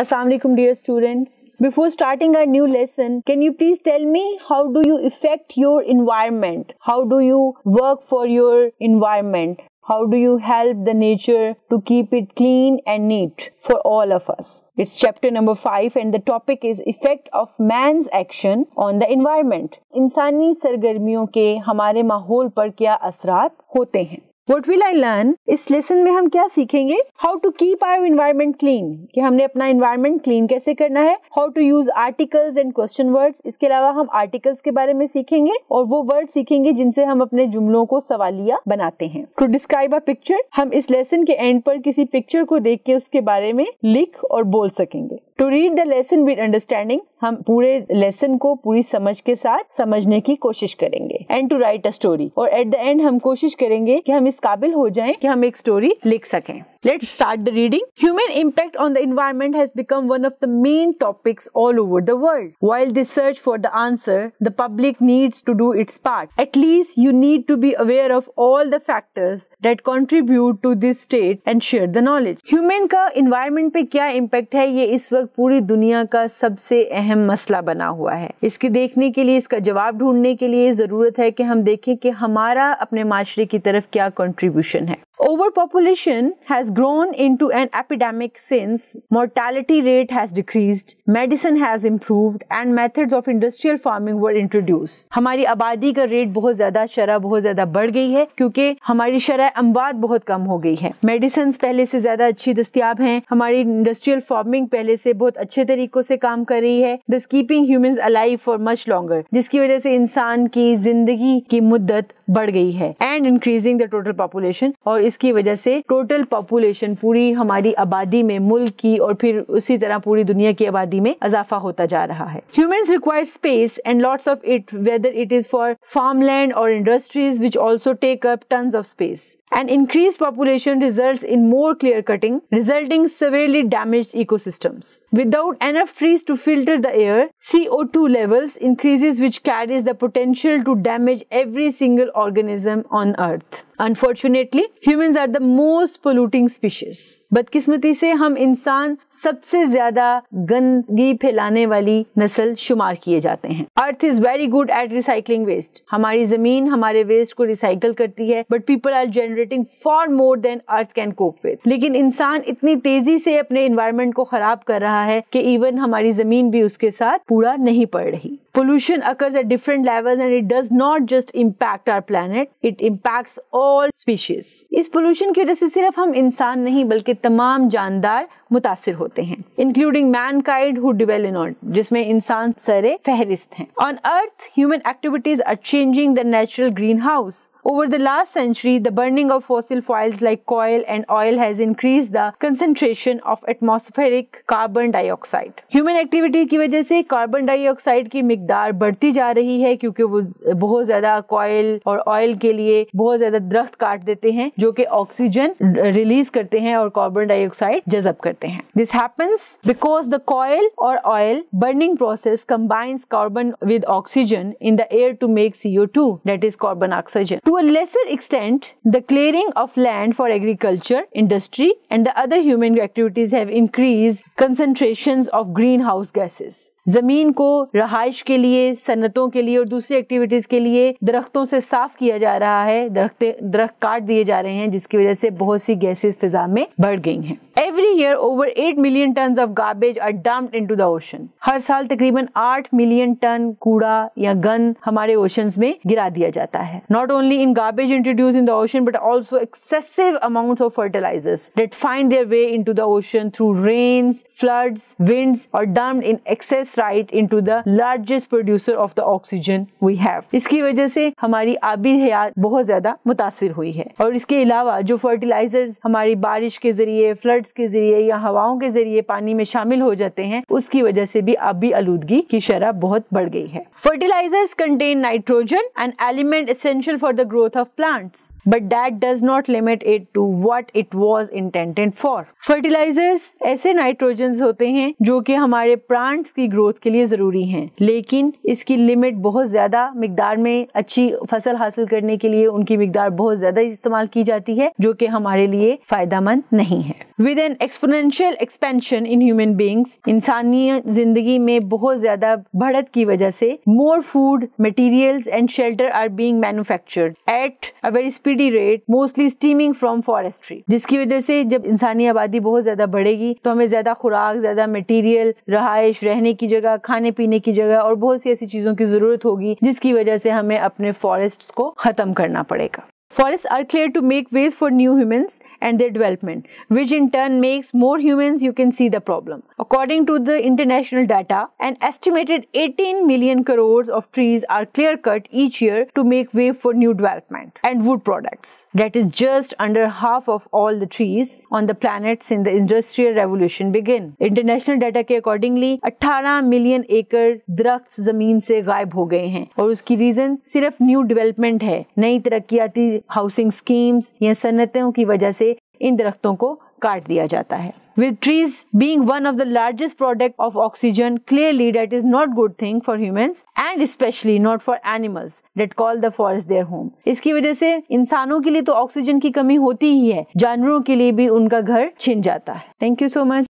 Assalamu alaikum dear students. Before starting our new lesson, can you please tell me how do you affect your environment? How do you work for your environment? How do you help the nature to keep it clean and neat for all of us? It's chapter number 5 and the topic is effect of man's action on the environment. इंसानी सरगर्मियों के हमारे माहौल पर क्या असरात होते हैं? What will I learn? इस लेसन में हम क्या सीखेंगे? How to keep our environment clean, कि हमने अपना environment clean कैसे करना है? How to use articles and question words. इसके अलावा हम articles के बारे में सीखेंगे और वो वर्ड सीखेंगे जिनसे हम अपने जुमलों को सवालिया बनाते हैं. To describe a picture, हम इस लेसन के एंड पर किसी पिक्चर को देख के उसके बारे में लिख और बोल सकेंगे. To read the lesson with understanding, हम पूरे लेसन को पूरी समझ के साथ समझने की कोशिश करेंगे. And to write a story, और at the end हम कोशिश करेंगे कि हम इस काबिल हो जाएं कि हम एक स्टोरी लिख सकें. Let's start the reading. Human impact on the environment has become one of the main topics all over the world. While they search for the answer, the public needs to do its part. At least you need to be aware of all the factors that contribute to this state and share the knowledge. Human का environment पे क्या impact है, ये इस वक्त पूरी दुनिया का सबसे अहम मसला बना हुआ है. इसके देखने के लिए, इसका जवाब ढूंढने के लिए जरूरत है कि हम देखें कि हमारा अपने माशरे की तरफ क्या contribution है. Overpopulation has grown into an epidemic since mortality rate has decreased, medicine has improved and methods of industrial farming were introduced. हमारी आबादी का रेट बहुत ज़्यादा बढ़ गई है क्योंकि हमारी शरह अम्वात बहुत कम हो गई है. मेडिसिन पहले से ज़्यादा अच्छी दस्तयाब हैं. हमारी इंडस्ट्रियल फार्मिंग पहले से बहुत अच्छे तरीकों से काम कर रही है. Thus keeping humans alive for much longer, जिसकी वजह से इंसान की जिंदगी की मुद्दत बढ़ गई है. And increasing the total population, और इसकी वजह से टोटल पॉपुलेशन पूरी हमारी आबादी में, मुल्क की और फिर उसी तरह पूरी दुनिया की आबादी में इजाफा होता जा रहा है. Humans require space and lots of it, whether it is for farmland or industries which also take up tons of space. An increased population results in more clear cutting, resulting severely damaged ecosystems. Without enough trees to filter the air, CO2 levels increases which carries the potential to damage every single organism on earth. Unfortunately, humans are the most polluting species. बदकिस्मती से हम इंसान सबसे ज्यादा गंदगी फैलाने वाली नस्ल शुमार किए जाते हैं. Earth is very good at recycling waste. हमारी जमीन हमारे वेस्ट को रिसाइकल करती है, but people are generating for more than earth can cope with. लेकिन इंसान इतनी तेजी से अपने एनवायरनमेंट को खराब कर रहा है कि इवन हमारी जमीन भी उसके साथ पूरा नहीं पड़ रही. Pollution occurs at different levels and it does not just impact our planet, it impacts all species. इस pollution की वजह से सिर्फ हम इंसान नहीं बल्कि तमाम जानदार मुतासिर होते हैं, including mankind who dwell in on, जिसमें इंसान सरे फहरिस्त हैं. On Earth, human activities are changing the natural greenhouse. Over the last century, the burning of fossil fuels like coal and oil has increased the concentration of atmospheric carbon dioxide. Human activity की वजह से carbon dioxide की मिकदार बढ़ती जा रही है क्योंकि वो बहुत ज्यादा कोयल और ऑयल के लिए बहुत ज्यादा दरख्त काट देते हैं जो कि ऑक्सीजन रिलीज करते हैं और कार्बन डाइऑक्साइड जज़ब करते हैं. This happens because the coal or oil burning process combines carbon with oxygen in the air to make CO2, that is carbon oxygen. To a lesser extent, the clearing of land for agriculture, industry, and the other human activities have increased concentrations of greenhouse gases. जमीन को रहाइश के लिए, सन्नतों के लिए और दूसरी activities के लिए दरख्तों से साफ किया जा रहा है. दरख्त काट दिए जा रहे हैं जिसकी वजह से बहुत सी गैसेस फिजा में बढ़ गई हैं. Every year over 8 million tons of garbage are dumped into the ocean. हर साल तकरीबन 8 मिलियन टन कूड़ा या गंद हमारे ओशंस में गिरा दिया जाता है. Not only in garbage introduced in the ocean but also excessive amounts of fertilizers that find their way into the ocean through rains, floods, winds or dumped in excess right into the largest producer of the oxygen we have. इसकी वजह से हमारी आबी हयात बहुत ज्यादा मुतासिर हुई है. और इसके अलावा जो फर्टिलाइजर्स हमारी बारिश के जरिए, फ्लड्स के जरिए या हवाओं के जरिए पानी में शामिल हो जाते हैं, उसकी वजह से भी आबी आलूदगी की शरह बहुत बढ़ गई है. Fertilizers contain nitrogen, an element essential for the growth of plants. but that does not limit it to what it was intended for. Fertilizers ऐसे नाइट्रोजन्स होते हैं जो कि हमारे प्लांट्स की ग्रोथ के लिए जरूरी हैं, लेकिन इसकी लिमिट बहुत ज्यादा मिकदार में अच्छी फसल हासिल करने के लिए उनकी मिकदार बहुत ज्यादा इस्तेमाल की जाती है, जो कि हमारे लिए फायदेमंद नहीं है. With an exponential expansion in human beings, इंसानी जिंदगी में बहुत ज्यादा बढ़त की वजह से more food, materials and shelter are being manufactured at a very speedy rate, mostly stemming from forestry. जिसकी वजह से जब इंसानी आबादी बहुत ज्यादा बढ़ेगी तो हमें ज्यादा खुराक, ज्यादा मटेरियल, रहाइश, रहने की जगह, खाने पीने की जगह और बहुत सी ऐसी चीजों की जरूरत होगी, जिसकी वजह से हमें अपने फॉरेस्ट्स को खत्म करना पड़ेगा. Forests are cleared to make ways for new humans and their development, which in turn makes more humans. You can see the problem. According to the international data, an estimated 18 million crores of trees are clear cut each year to make way for new development and wood products. That is just under half of all the trees on the planet since the Industrial Revolution began. International data के accordingly 18 million एकड़ दरख्त जमीन से गायब हो गए हैं, और उसकी रीजन सिर्फ न्यू डेवलपमेंट है. नई तरक्याती हाउसिंग स्कीम्स या सन्नतों की वजह से इन दरख्तों को काट दिया जाता है. With trees being one of the largest product of oxygen, clearly that is not good thing for humans and especially not for animals that call the forest their home. इसकी वजह से इंसानों के लिए तो ऑक्सीजन की कमी होती ही है, जानवरों के लिए भी उनका घर छिन जाता है. Thank you so much.